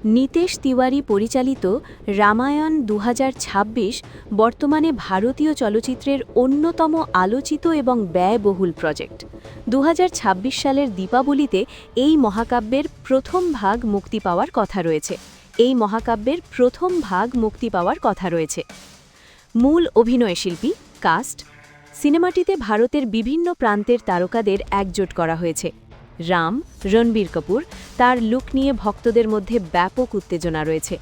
নিতেশ তিওয়ারি পরিচালিত রামায়ণ ২০২৬ বর্তমানে ভারতীয় চলচ্চিত্রের অন্যতম আলোচিত এবং ব্যয়বহুল প্রজেক্ট। ২০২৬ সালের দীপাবলিতে এই মহাকাব্যের প্রথম ভাগ মুক্তি পাওয়ার কথা রয়েছে। মূল অভিনয়শিল্পী, কাস্ট। সিনেমাটিতে ভারতের বিভিন্ন প্রান্তের তারকাদের একজোট করা হয়েছে। রাম, রণবীর কাপুর, তার লুক নিয়ে ভক্তদের মধ্যে ব্যাপক উত্তেজনা রয়েছে।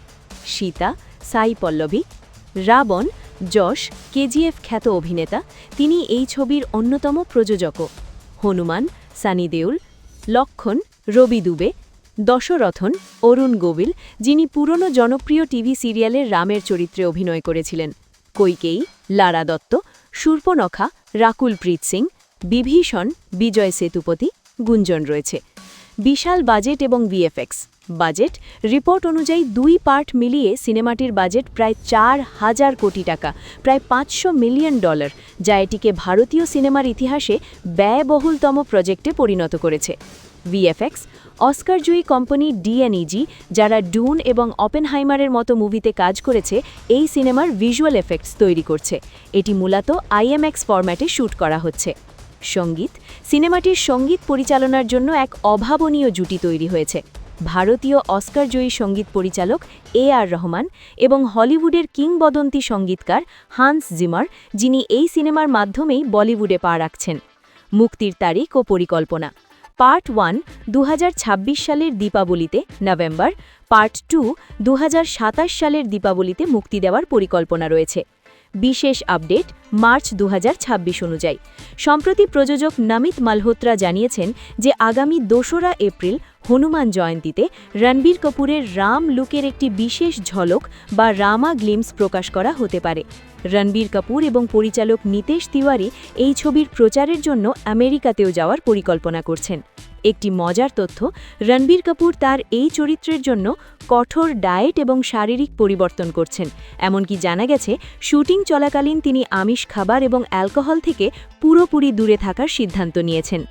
সীতা, সাই পল্লবী। রাবণ, যশ, কেজিএফ খ্যাত অভিনেতা, তিনি এই ছবির অন্যতম প্রযোজকও। হনুমান, সানি দেওল। লক্ষণ, রবি দুবে। দশরথন, অরুণ গোবিল, যিনি পুরনো জনপ্রিয় টিভি সিরিয়ালের রামের চরিত্রে অভিনয় করেছিলেন। কৈকেয়ী, লারা দত্ত। শূর্পণখা, রাকুল প্রীত সিং। বিভীষণ, বিজয় সেতুপতি। গুঞ্জন রয়েছে। বিশাল বাজেট এবং ভিএফএক্স। বাজেট রিপোর্ট অনুযায়ী 2 পার্ট মিলিয়ে সিনেমাটির বাজেট প্রায় 4000 কোটি টাকা, প্রায় $500 মিলিয়ন, যা এটিকে ভারতীয় সিনেমার ইতিহাসে ব্যয়বহুলতম প্রজেক্টে পরিণত করেছে। ভিএফএক্স অস্কারজয়ী কোম্পানি ডিএনইজি, যারা ডুন এবং অপেনহাইমারের মতো মুভিতে কাজ করেছে, এই সিনেমার ভিজুয়াল এফেক্টস তৈরি করছে। এটি মূলত আইএমএক্স ফরম্যাটে শ্যুট করা হচ্ছে। সঙ্গীত সিনেমাটির সঙ্গীত পরিচালনার জন্য এক অভাবনীয় জুটি তৈরি হয়েছে। ভারতীয় অস্কারজয়ী সঙ্গীত পরিচালক এ.আর. রহমান এবং হলিউডের কিংবদন্তি সঙ্গীতকার হান্স জিমার, যিনি এই সিনেমার মাধ্যমেই বলিউডে পা রাখছেন। মুক্তির তারিখ ও পরিকল্পনা। পার্ট 1 ২০২৬ সালের দীপাবলিতে নভেম্বর, পার্ট 2 ২০২৭ সালের দীপাবলিতে মুক্তি দেওয়ার পরিকল্পনা রয়েছে। বিশেষ আপডেট মার্চ ২০২৬ অনুযায়ী। সম্প্রতি প্রযোজক নমিত মালহোত্রা জানিয়েছেন যে আগামী ২রা এপ্রিল হনুমান জয়ন্তীতে রণবীর কাপুরের রাম লুকের একটি বিশেষ ঝলক বা রামা গ্লিমস প্রকাশ করা হতে পারে। রণবীর কাপুর এবং পরিচালক নিতেশ তিওয়ারি এই ছবির প্রচারের জন্য আমেরিকাতেও যাওয়ার পরিকল্পনা করছেন। একটি মজার তথ্য, রণবীর কাপুর তার এই চরিত্রের জন্য কঠোর ডায়েট এবং শারীরিক পরিবর্তন করছেন। এমনকি জানা গেছে, শুটিং চলাকালীন তিনি আমিষ খাবার এবং অ্যালকোহল থেকে পুরোপুরি দূরে থাকার সিদ্ধান্ত নিয়েছেন।